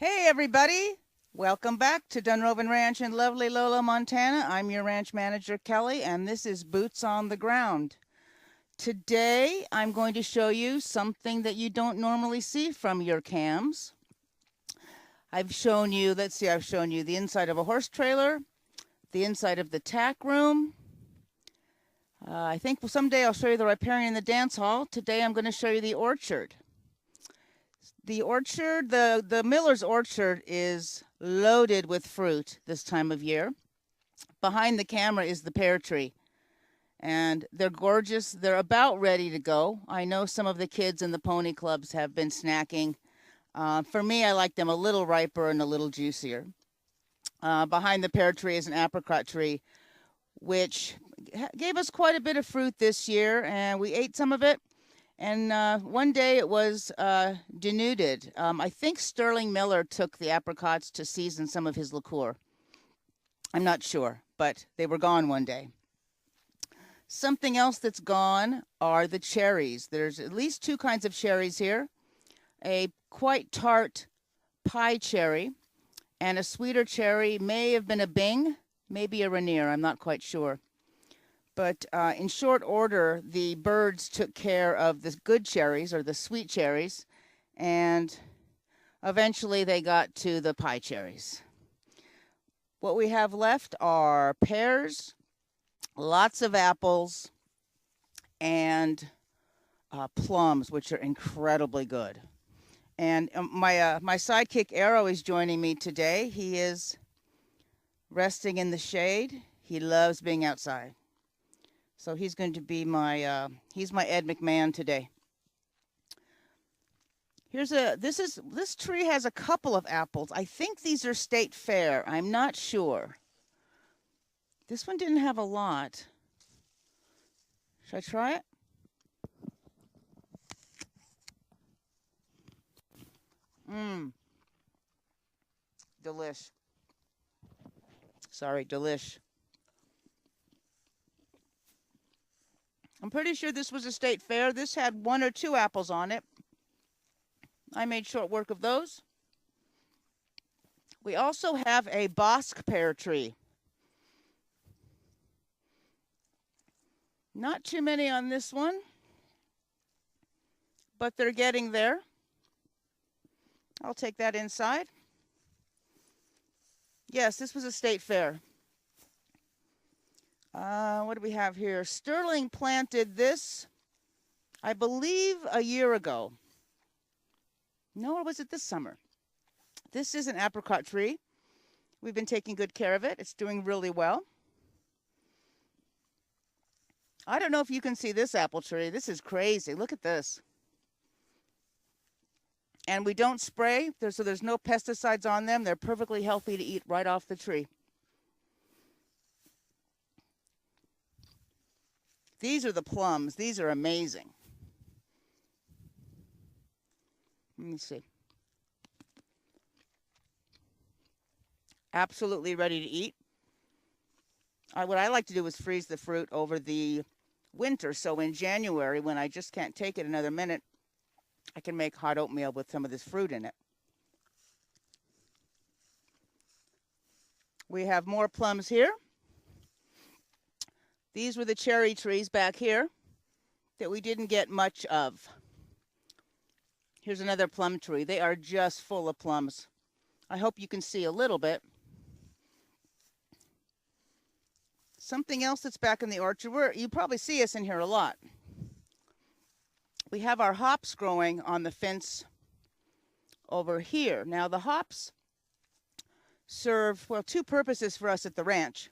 Hey everybody, welcome back to Dunrovin Ranch in lovely Lola, Montana. I'm your ranch manager, Kelly, and this is Boots on the Ground. Today, I'm going to show you something that you don't normally see from your cams. I've shown you the inside of a horse trailer, the inside of the tack room. I think someday I'll show you the riparian in the dance hall. Today I'm going to show you the orchard. The orchard, the Miller's orchard is loaded with fruit this time of year. Behind the camera is the pear tree, and they're gorgeous. They're about ready to go. I know some of the kids in the pony clubs have been snacking. For me, I like them a little riper and a little juicier. Behind the pear tree is an apricot tree, which gave us quite a bit of fruit this year, and we ate some of it. And one day it was denuded. I think Sterling Miller took the apricots to season some of his liqueur. I'm not sure, but they were gone one day. Something else that's gone are the cherries. There's at least two kinds of cherries here. A quite tart pie cherry and a sweeter cherry. May have been a Bing, maybe a Rainier, I'm not quite sure. But in short order, the birds took care of the good cherries, or the sweet cherries, and eventually they got to the pie cherries. What we have left are pears, lots of apples, and plums, which are incredibly good. And my sidekick Arrow is joining me today. He is resting in the shade. He loves being outside. So he's going to be he's my Ed McMahon today. This tree has a couple of apples. I think these are State Fair. I'm not sure. This one didn't have a lot. Should I try it? Delish. Sorry, delish. I'm pretty sure this was a State Fair. This had one or two apples on it. I made short work of those. We also have a Bosc pear tree. Not too many on this one, but they're getting there. I'll take that inside. Yes, this was a State Fair. What do we have here? Sterling planted this, I believe, a year ago. No, or was it this summer? This is an apricot tree. We've been taking good care of it. It's doing really well. I don't know if you can see this apple tree. This is crazy. Look at this. And we don't spray, so there's no pesticides on them. They're perfectly healthy to eat right off the tree. These are the plums. These are amazing. Let me see. Absolutely ready to eat. What I like to do is freeze the fruit over the winter. So in January, when I just can't take it another minute, I can make hot oatmeal with some of this fruit in it. We have more plums here. These were the cherry trees back here that we didn't get much of. Here's another plum tree. They are just full of plums. I hope you can see a little bit. Something else that's back in the orchard, you probably see us in here a lot. We have our hops growing on the fence over here. Now the hops serve, well, two purposes for us at the ranch.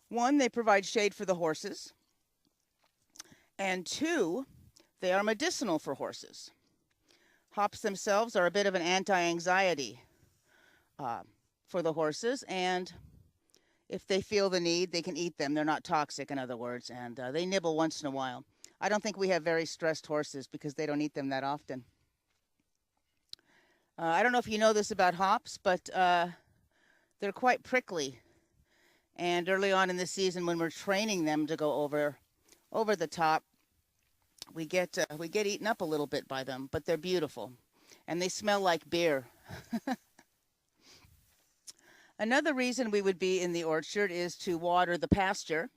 One, they provide shade for the horses. And two, they are medicinal for horses. Hops themselves are a bit of an anti-anxiety for the horses, and if they feel the need, they can eat them. They're not toxic, in other words, and they nibble once in a while. I don't think we have very stressed horses because they don't eat them that often. I don't know if you know this about hops, but they're quite prickly. And early on in the season, when we're training them to go over the top, we get eaten up a little bit by them, but they're beautiful. and they smell like beer. Another reason we would be in the orchard is to water the pasture.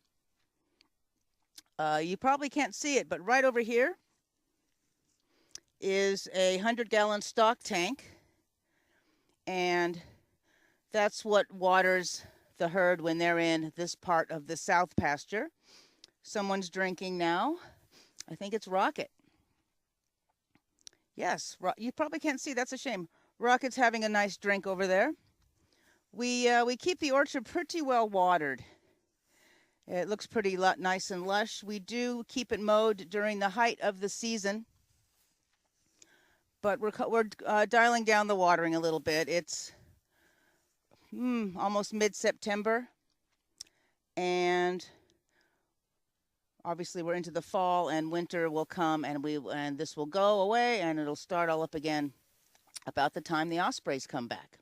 You probably can't see it, but right over here is a 100-gallon stock tank, and that's what waters the herd when they're in this part of the south pasture. Someone's drinking now. I think it's Rocket. Yes, you probably can't see. That's a shame. Rocket's having a nice drink over there. We keep the orchard pretty well watered. It looks pretty nice and lush. We do keep it mowed during the height of the season, but we're dialing down the watering a little bit. It's almost mid-September, and obviously we're into the fall, and winter will come, and this will go away, and it'll start all up again about the time the ospreys come back.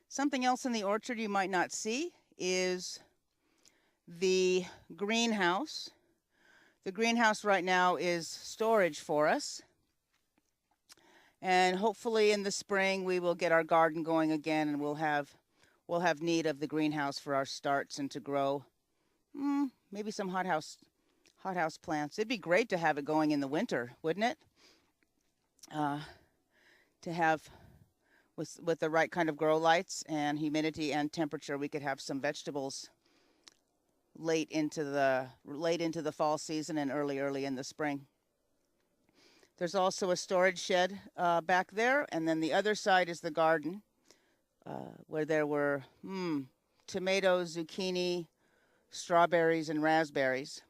Something else in the orchard you might not see is the greenhouse. The greenhouse right now is storage for us, and hopefully in the spring we will get our garden going again, and we'll have need of the greenhouse for our starts and to grow maybe some hothouse plants. It'd be great to have it going in the winter, wouldn't it? To have with the right kind of grow lights and humidity and temperature, we could have some vegetables late into the fall season and early in the spring. There's also a storage shed back there, and then the other side is the garden, where there were tomatoes, zucchini, strawberries, and raspberries.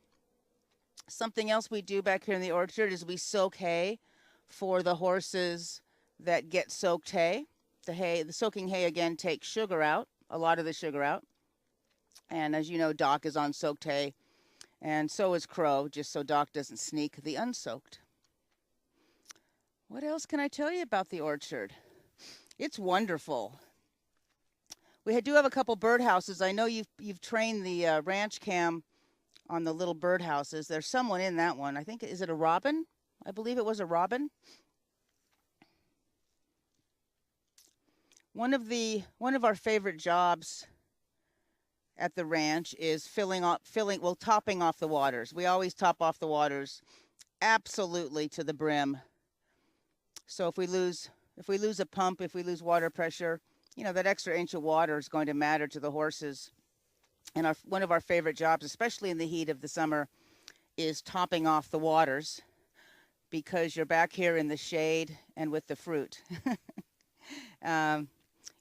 Something else we do back here in the orchard is we soak hay for the horses that get soaked hay. The soaking hay again takes sugar out, a lot of the sugar out. And as you know, Doc is on soaked hay, and so is Crow, just so Doc doesn't sneak the unsoaked. What else can I tell you about the orchard? It's wonderful. We do have a couple birdhouses. I know you've trained the ranch cam on the little birdhouses. There's someone in that one. I think, is it a robin? I believe it was a robin. One of our favorite jobs at the ranch is topping off the waters. We always top off the waters absolutely to the brim. So if we lose a pump, if we lose water pressure, that extra inch of water is going to matter to the horses. And one of our favorite jobs, especially in the heat of the summer, is topping off the waters, because you're back here in the shade and with the fruit.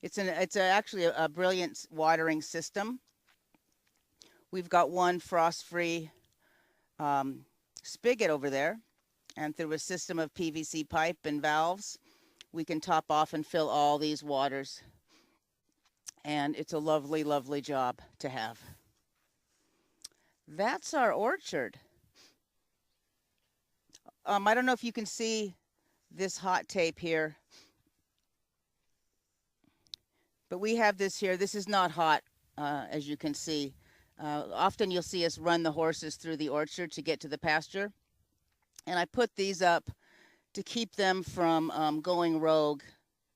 It's actually a brilliant watering system. We've got one frost-free spigot over there, and through a system of PVC pipe and valves, we can top off and fill all these waters. And it's a lovely, lovely job to have. That's our orchard. I don't know if you can see this hot tape here, but we have this here. This is not hot, as you can see. Often you'll see us run the horses through the orchard to get to the pasture. And I put these up to keep them from going rogue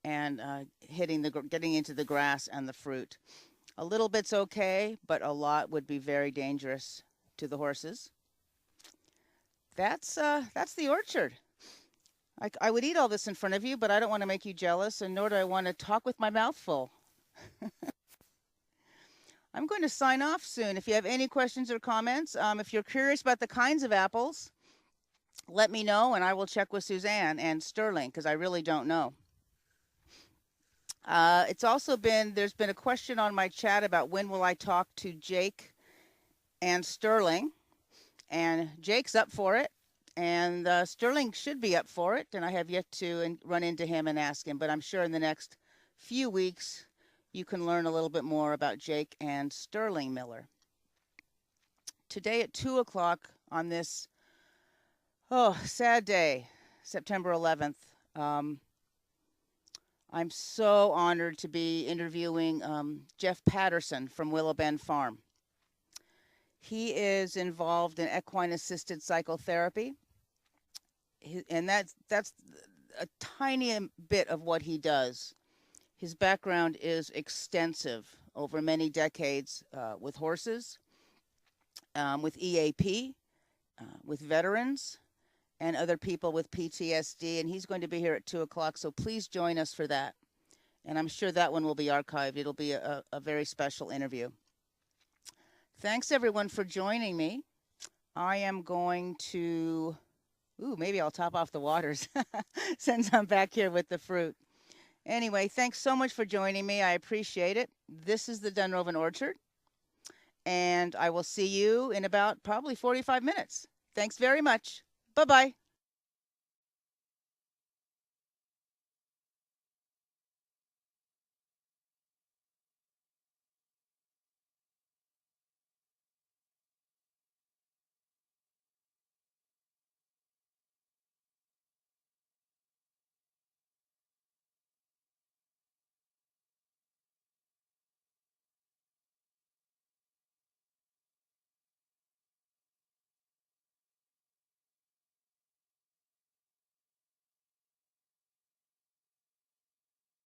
and getting into the grass and the fruit. A little bit's okay, but a lot would be very dangerous to the horses. That's the orchard. I would eat all this in front of you, but I don't want to make you jealous, and nor do I want to talk with my mouth full. I'm going to sign off soon. If you have any questions or comments, if you're curious about the kinds of apples, let me know, and I will check with Suzanne and Sterling, because I really don't know. There's been a question on my chat about when will I talk to Jake and Sterling, and Jake's up for it, and Sterling should be up for it, and I have yet to run into him and ask him, but I'm sure in the next few weeks you can learn a little bit more about Jake and Sterling Miller. Today at 2 o'clock on this sad day, September 11th, I'm so honored to be interviewing Jeff Patterson from Willow Bend Farm. He is involved in equine-assisted psychotherapy, and that's a tiny bit of what he does. His background is extensive over many decades with horses, with EAP, with veterans, and other people with PTSD. And he's going to be here at 2 o'clock, so please join us for that. And I'm sure that one will be archived. It'll be a very special interview. Thanks, everyone, for joining me. I am going to, maybe I'll top off the waters since I'm back here with the fruit. Anyway, thanks so much for joining me. I appreciate it. This is the Dunrovin Orchard, and I will see you in about probably 45 minutes. Thanks very much. Bye-bye.